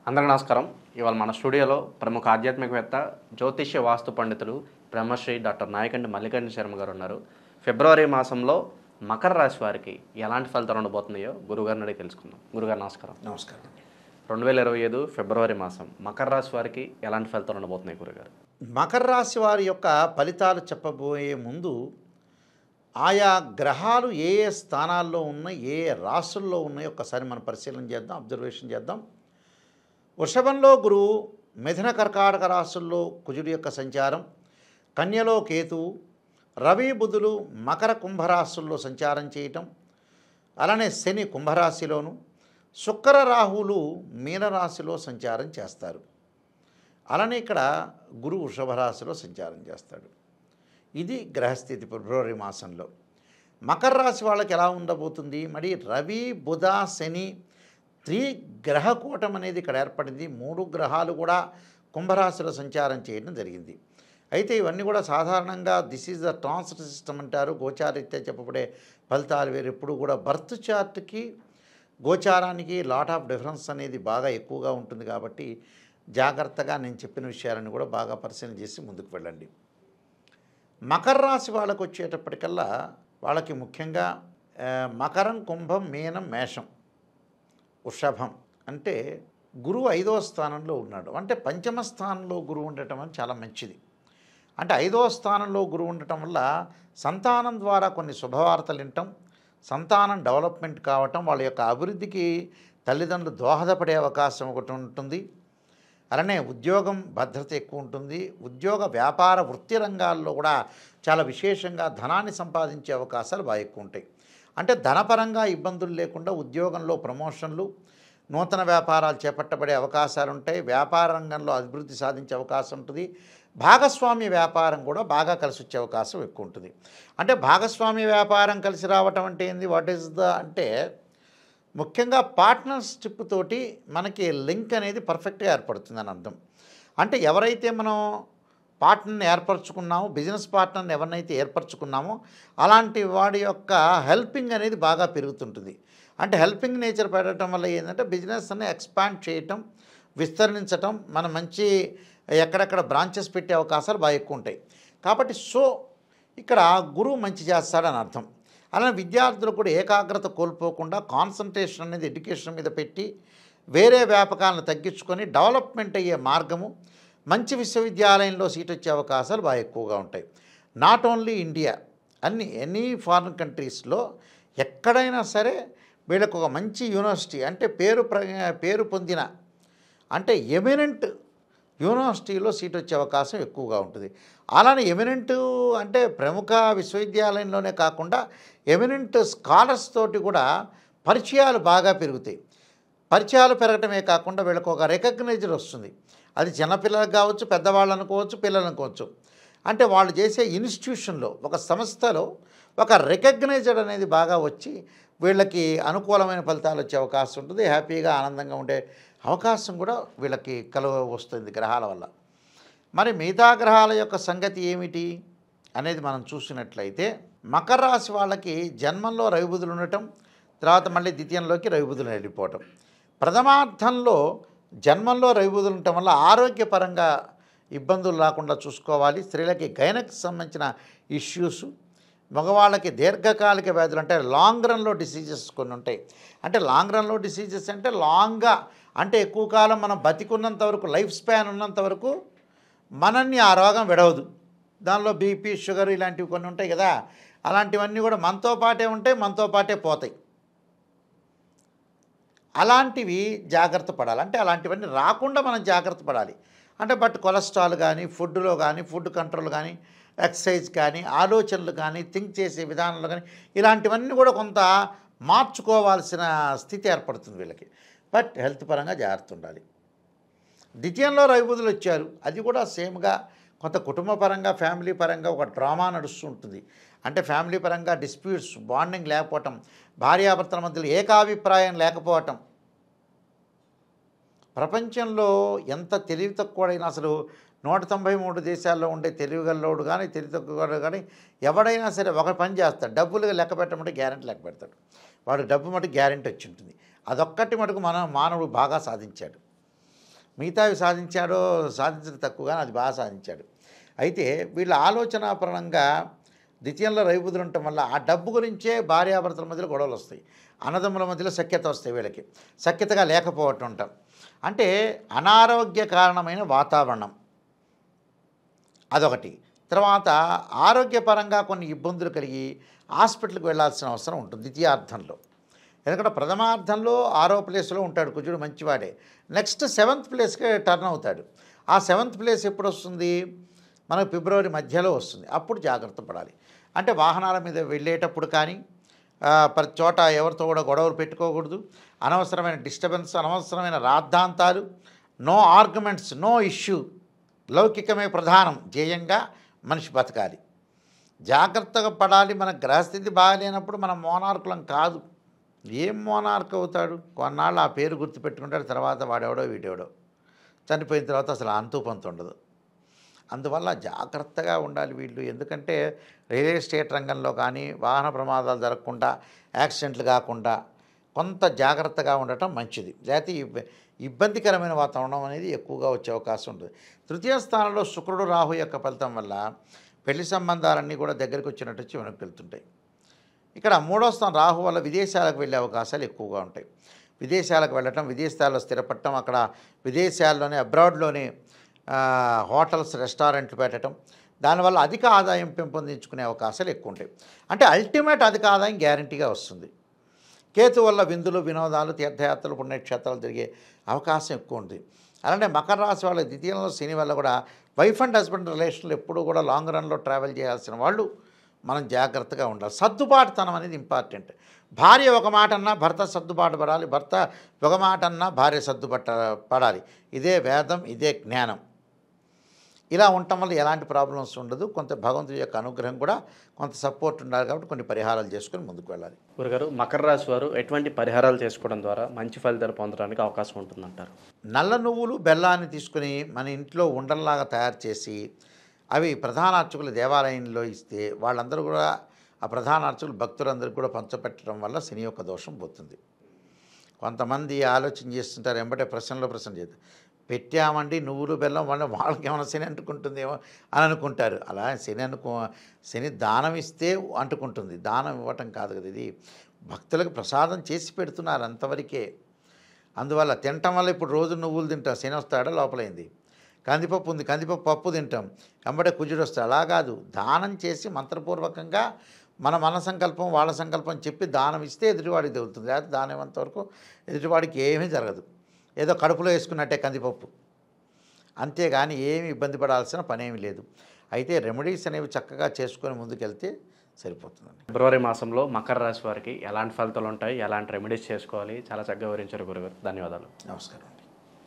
అందరికీ నమస్కారం. ఇవాళ మన స్టూడియోలో ప్రముఖ ఆధ్యాత్మికవేత్త, జ్యోతిష్య వాస్తు పండితులు బ్రహ్మశ్రీ డాక్టర్ నాయకంటి మల్లికార్జున శర్మ గారు ఉన్నారు. ఫిబ్రవరి మాసంలో మకర రాశి వారికి ఎలాంటి ఫలితాలు ఉండబోతున్నాయో గురుగారిని అడిగి తెలుసుకుందాం. గురుగారు నమస్కారం. నమస్కారం. 2025 ఫిబ్రవరి మాసం మకర రాశి వారికి ఎలాంటి ఫలితాలు ఉండబోతున్నాయి గురుగారు? మకర రాశి వారి యొక్క ఫలితాలు చెప్పబోయే ముందు ఆయా గ్రహాలు ఏ ఏ స్థానాల్లో ఉన్నాయి, ఏ ఏ రాశుల్లో ఉన్నాయో ఒక్కసారి మనం పరిశీలన చేద్దాం, అబ్జర్వేషన్ చేద్దాం. వృషభంలో గురువు, మిథున కర్కాటక రాశుల్లో కుజుడి యొక్క సంచారం, కన్యలో కేతువు, రవి బుధులు మకర కుంభరాశుల్లో సంచారం చేయటం, అలానే శని కుంభరాశిలోను, శుక్ర రాహువులు మీనరాశిలో సంచారం చేస్తారు. అలానే ఇక్కడ గురువు వృషభ రాశిలో సంచారం చేస్తాడు. ఇది గ్రహస్థితి ఫిబ్రవరి మాసంలో. మకర రాశి వాళ్ళకి ఎలా ఉండబోతుంది? మరి రవి బుధ శని త్రిగ్రహకూటం అనేది ఇక్కడ ఏర్పడింది. 3 గ్రహాలు కూడా కుంభరాశిలో సంచారం చేయడం జరిగింది. అయితే ఇవన్నీ కూడా సాధారణంగా this is the transit system అంటారు. గోచారీత్యా చెప్పబడే ఫలితాలు వేరు. ఎప్పుడు కూడా బర్త్ చార్ట్కి గోచారానికి లాట్ ఆఫ్ డిఫరెన్స్ అనేది బాగా ఎక్కువగా ఉంటుంది. కాబట్టి జాగ్రత్తగా నేను చెప్పిన విషయాలను కూడా బాగా పరిశీలన చేసి ముందుకు వెళ్ళండి. మకర రాశి వాళ్ళకు వచ్చేటప్పటికల్లా వాళ్ళకి ముఖ్యంగా మకరం, కుంభం, మీనం, మేషం, వృషభం అంటే గురువు 5వ స్థానంలో ఉన్నాడు. అంటే పంచమ స్థానంలో గురువు ఉండటం అని చాలా మంచిది. అంటే 5వ స్థానంలో గురువు ఉండటం వల్ల సంతానం ద్వారా కొన్ని శుభవార్తలు వినటం, సంతానం డెవలప్మెంట్ కావటం, వాళ్ళ యొక్క అభివృద్ధికి తల్లిదండ్రులు దోహదపడే అవకాశం ఒకటి ఉంటుంది. అలానే ఉద్యోగం భద్రత ఎక్కువ ఉంటుంది. ఉద్యోగ వ్యాపార వృత్తి రంగాల్లో కూడా చాలా విశేషంగా ధనాన్ని సంపాదించే అవకాశాలు బాగా ఎక్కువ ఉంటాయి. అంటే ధనపరంగా ఇబ్బందులు లేకుండా ఉద్యోగంలో ప్రమోషన్లు, నూతన వ్యాపారాలు చేపట్టబడే అవకాశాలు ఉంటాయి. వ్యాపార రంగంలో అభివృద్ధి సాధించే అవకాశం ఉంటుంది. భాగస్వామ్య వ్యాపారం కూడా బాగా కలిసి వచ్చే అవకాశం ఎక్కువ ఉంటుంది. అంటే భాగస్వామ్య వ్యాపారం కలిసి రావటం అంటే ఏంది? వాట్ ఈస్ ద అంటే ముఖ్యంగా పార్ట్నర్షిప్ తోటి మనకి లింక్ అనేది పర్ఫెక్ట్గా ఏర్పడుతుందని అర్థం. అంటే ఎవరైతే మనం పార్ట్నర్ని ఏర్పరచుకున్నామో, బిజినెస్ పార్ట్నర్ని ఎవరినైతే ఏర్పరచుకున్నామో అలాంటి వాడి యొక్క హెల్పింగ్ అనేది బాగా పెరుగుతుంటుంది. అంటే హెల్పింగ్ నేచర్ పెట్టడం వల్ల ఏంటంటే బిజినెస్ని ఎక్స్పాండ్ చేయటం, విస్తరించటం, మన మంచి ఎక్కడెక్కడ బ్రాంచెస్ పెట్టే అవకాశాలు బాగా ఎక్కువ ఉంటాయి. కాబట్టి ఇక్కడ గురువు మంచి చేస్తాడని అర్థం. అలానే విద్యార్థులు కూడా ఏకాగ్రత కోల్పోకుండా కాన్సన్ట్రేషన్ అనేది ఎడ్యుకేషన్ మీద పెట్టి వేరే వ్యాపకాలను తగ్గించుకొని డెవలప్మెంట్ అయ్యే మార్గము, మంచి విశ్వవిద్యాలయంలో సీట్ వచ్చే అవకాశాలు బాగా ఎక్కువగా ఉంటాయి. Not only India, any foreign కంట్రీస్లో ఎక్కడైనా సరే వీళ్ళకు ఒక మంచి యూనివర్సిటీ అంటే పేరు పొందిన అంటే ఎమినెంట్ యూనివర్సిటీలో సీట్ వచ్చే అవకాశం ఎక్కువగా ఉంటుంది. అలానే ఎమినెంట్ అంటే ప్రముఖ విశ్వవిద్యాలయంలోనే కాకుండా ఎమినెంట్ స్కాలర్స్ తోటి కూడా పరిచయాలు బాగా పెరుగుతాయి. పరిచయాలు పెరగటమే కాకుండా వీళ్ళకు ఒక రికగ్నైజర్ వస్తుంది. అది చిన్నపిల్లలకు కావచ్చు, పెద్దవాళ్ళు అనుకోవచ్చు, పిల్లలు అనుకోవచ్చు. అంటే వాళ్ళు చేసే ఇన్స్టిట్యూషన్లో, ఒక సంస్థలో ఒక రికగ్నైజర్ అనేది బాగా వచ్చి వీళ్ళకి అనుకూలమైన ఫలితాలు వచ్చే అవకాశం ఉంటుంది. హ్యాపీగా ఆనందంగా ఉండే అవకాశం కూడా వీళ్ళకి వస్తుంది గ్రహాల వల్ల. మరి మిగతా గ్రహాల యొక్క సంగతి ఏమిటి అనేది మనం చూసినట్లయితే మకర రాశి వాళ్ళకి జన్మంలో రవిబుధులు ఉండటం, తర్వాత మళ్ళీ ద్వితీయంలోకి రవిబుధులు వెళ్ళిపోవటం. ప్రథమార్థంలో జన్మంలో రవిబుధులు ఉండటం వల్ల ఆరోగ్యపరంగా ఇబ్బందులు రాకుండా చూసుకోవాలి. స్త్రీలకి గైనకు సంబంధించిన ఇష్యూస్, మగవాళ్ళకి దీర్ఘకాలిక వ్యాధులు అంటే లాంగ్ రన్లో డిసీజెస్ కొన్ని ఉంటాయి. అంటే లాంగ్ రన్లో డిసీజెస్ అంటే లాంగ్గా అంటే ఎక్కువ కాలం మనం బతికున్నంత వరకు, లైఫ్ స్పాన్ ఉన్నంత వరకు మనల్ని ఆ రోగం విడవదు. దానిలో బీపీ, షుగర్ ఇలాంటివి కొన్ని ఉంటాయి కదా, అలాంటివన్నీ కూడా మనతో పాటే ఉంటాయి, మనతో పాటే పోతాయి. అలాంటివి జాగ్రత్త పడాలి. అంటే అలాంటివన్నీ రాకుండా మనం జాగ్రత్త పడాలి. అంటే కొలెస్ట్రాల్ కానీ, ఫుడ్లో కానీ, ఫుడ్ కంట్రోల్ కానీ, ఎక్సర్సైజ్ కానీ, ఆలోచనలు కానీ, థింక్ చేసే విధానంలో కానీ ఇలాంటివన్నీ కూడా కొంత మార్చుకోవాల్సిన స్థితి ఏర్పడుతుంది వీళ్ళకి. హెల్త్ పరంగా జాగ్రత్త ఉండాలి. ద్వితీయంలో రవిబుధులు వచ్చారు. అది కూడా సేమ్గా కొంత కుటుంబ పరంగా, ఫ్యామిలీ పరంగా ఒక డ్రామా నడుస్తూ ఉంటుంది. అంటే ఫ్యామిలీ పరంగా డిస్ప్యూట్స్, బాండింగ్ లేకపోవటం, భార్యాభర్తల మధ్యలో ఏకాభిప్రాయం లేకపోవటం. ప్రపంచంలో ఎంత తెలివి తక్కువడైనా, అసలు 193 దేశాల్లో ఉండే తెలివిగల్లోడు కానీ, తెలివి తక్కువ కానీ ఎవడైనా సరే ఒక పని చేస్తాడు. డబ్బులు లెక్క పెట్టమంటే గ్యారెంటీ లెక్క పెడతాడు. వాడు డబ్బు మటుకు గ్యారెంటీ వచ్చి ఉంటుంది. అదొక్కటి మటుకు మానవుడు బాగా సాధించాడు. మిగతావి సాధించడం తక్కువగా అది బాగా సాధించాడు. అయితే వీళ్ళ ఆలోచనాపరంగా ద్వితీయంలో రవిబుధులు ఉండటం వల్ల ఆ డబ్బు గురించే భార్యాభర్తల మధ్యలో గొడవలు వస్తాయి, అన్నదమ్ముల మధ్యలో సఖ్యత వస్తాయి. వీళ్ళకి సఖ్యతగా లేకపోవటం ఉంటాం అంటే అనారోగ్య కారణమైన వాతావరణం అదొకటి. తర్వాత ఆరోగ్యపరంగా కొన్ని ఇబ్బందులు కలిగి హాస్పిటల్కి వెళ్ళాల్సిన అవసరం ఉంటుంది ద్వితీయార్థంలో. ఎందుకంటే ప్రథమార్థంలో 6వ ప్లేస్లో ఉంటాడు కుజుడు, మంచివాడే. నెక్స్ట్ 7th ప్లేస్కి టర్న్ అవుతాడు. ఆ 7th ప్లేస్ ఎప్పుడు వస్తుంది? మనకు ఫిబ్రవరి మధ్యలో వస్తుంది. అప్పుడు జాగ్రత్త పడాలి. అంటే వాహనాల మీద వెళ్ళేటప్పుడు కానీ ప్రతి చోట ఎవరితో కూడా గొడవలు పెట్టుకోకూడదు, అనవసరమైన డిస్టర్బెన్స్, అనవసరమైన రాద్ధాంతాలు, నో ఆర్గ్యుమెంట్స్, నో ఇష్యూ, లౌకికమే ప్రధానం ధ్యేయంగా మనిషి బతకాలి. జాగ్రత్తగా పడాలి. మన గ్రహస్థితి బాగాలేనప్పుడు మనం మోనార్కులం కాదు. ఏం మోనార్క్ అవుతాడు? కొన్నాళ్ళు ఆ పేరు గుర్తుపెట్టుకుంటాడు, తర్వాత వాడెవడో వీడెవడో, చనిపోయిన తర్వాత అసలు అంతు పొంతు ఉండదు. అందువల్ల జాగ్రత్తగా ఉండాలి వీళ్ళు. ఎందుకంటే రియల్ ఎస్టేట్ రంగంలో కానీ వాహన ప్రమాదాలు జరగకుండా, యాక్సిడెంట్లు కాకుండా కొంత జాగ్రత్తగా ఉండటం మంచిది. లేకపోతే ఇబ్బందికరమైన వాతావరణం అనేది ఎక్కువగా వచ్చే అవకాశం ఉంటుంది. తృతీయ స్థానంలో శుక్రుడు రాహు యొక్క ఫలితం వల్ల పెళ్లి సంబంధాలన్నీ కూడా దగ్గరికి వచ్చినట్టు వచ్చి వెనక్కి వెళ్తుంటాయి. ఇక్కడ 3వ స్థానం రాహు వల్ల విదేశాలకు వెళ్ళే అవకాశాలు ఎక్కువగా ఉంటాయి. విదేశాలకు వెళ్ళటం, విదేశాల్లో స్థిరపడటం, అక్కడ విదేశాల్లోనే అబ్రాడ్లోనే హోటల్స్, రెస్టారెంట్లు పెట్టడం, దానివల్ల అధిక ఆదాయం పెంపొందించుకునే అవకాశాలు ఎక్కువ ఉంటాయి. అంటే అల్టిమేట్ అధిక ఆదాయం గ్యారంటీగా వస్తుంది. కేతు వల్ల విందులు, వినోదాలు, తీర్థయాత్రలు, పుణ్యక్షేత్రాలు తిరిగే అవకాశం ఎక్కువ ఉంటుంది. అలానే మకర రాశి వాళ్ళ ద్వితీయంలో శని వల్ల కూడా వైఫ్ అండ్ హస్బెండ్ రిలేషన్లు ఎప్పుడూ కూడా లాంగ్ రన్లో ట్రావెల్ చేయాల్సిన వాళ్ళు మనం జాగ్రత్తగా ఉండాలి. సర్దుబాటుతనం అనేది ఇంపార్టెంట్. భార్య ఒక మాట అన్నా భర్త సర్దుబాటు పడాలి, భర్త ఒక మాట అన్నా భార్య పడాలి. ఇదే వేదం, ఇదే జ్ఞానం. ఇలా ఉండటం వల్ల ఎలాంటి ప్రాబ్లమ్స్ ఉండదు. కొంత భగవంతుడి యొక్క అనుగ్రహం కూడా కొంత సపోర్ట్ ఉండాలి. కాబట్టి కొన్ని పరిహారాలు చేసుకుని ముందుకు వెళ్ళాలి. గురుగారు, మకర రాశి వారు ఎటువంటి పరిహారాలు చేసుకోవడం ద్వారా మంచి ఫలితాలు పొందడానికి అవకాశం ఉంటుందంటారు? నల్ల నువ్వులు, బెల్లాన్ని తీసుకుని మన ఇంట్లో ఉండల్లాగా తయారు చేసి అవి ప్రధాన అర్చకులు దేవాలయంలో ఇస్తే వాళ్ళందరూ కూడా ఆ ప్రధాన అర్చకులు భక్తులందరికీ కూడా పంచపెట్టడం వల్ల శని యొక్క దోషం పోతుంది. కొంతమంది ఆలోచన చేస్తుంటారు, ఎంబటే ప్రశ్నలో ప్రశ్న చేస్తారు, పెట్టామండి నువ్వులు బెల్లం వాళ్ళకి ఏమైనా శని అంటుకుంటుందేమో అని అనుకుంటారు. అలా శని దానం ఇస్తే అంటుకుంటుంది. దానం ఇవ్వటం కాదు కదా, ఇది భక్తులకు ప్రసాదం చేసి పెడుతున్నారు అంతవరకే. అందువల్ల తినటం వల్ల ఇప్పుడు రోజు నువ్వులు తింటాం, శని వస్తాడో లోపలైంది. కందిపప్పు ఉంది, కందిపప్పు పప్పు తింటాం, వెంబడే కుజుడు వస్తాడు. అలా కాదు, దానం చేసి మంత్రపూర్వకంగా మన సంకల్పం వాళ్ళ సంకల్పం చెప్పి దానం ఇస్తే ఎదుటివాడికి తగులుతుంది. లేకపోతే దానం ఇవ్వంతవరకు ఎదుటివాడికి ఏమీ జరగదు. ఏదో కడుపులో వేసుకున్నట్టే కందిపప్పు, అంతేగాని ఏమి ఇబ్బంది పడాల్సిన పనేమీ లేదు. అయితే రెమెడీస్ అనేవి చక్కగా చేసుకొని ముందుకెళ్తే సరిపోతుందండి. ఫిబ్రవరి మాసంలో మకర రాశి వారికి ఎలాంటి ఫలితాలు ఉంటాయి, ఎలాంటి రెమెడీస్ చేసుకోవాలి, చాలా చక్కగా వివరించారు గురుగారు. ధన్యవాదాలు. నమస్కారం.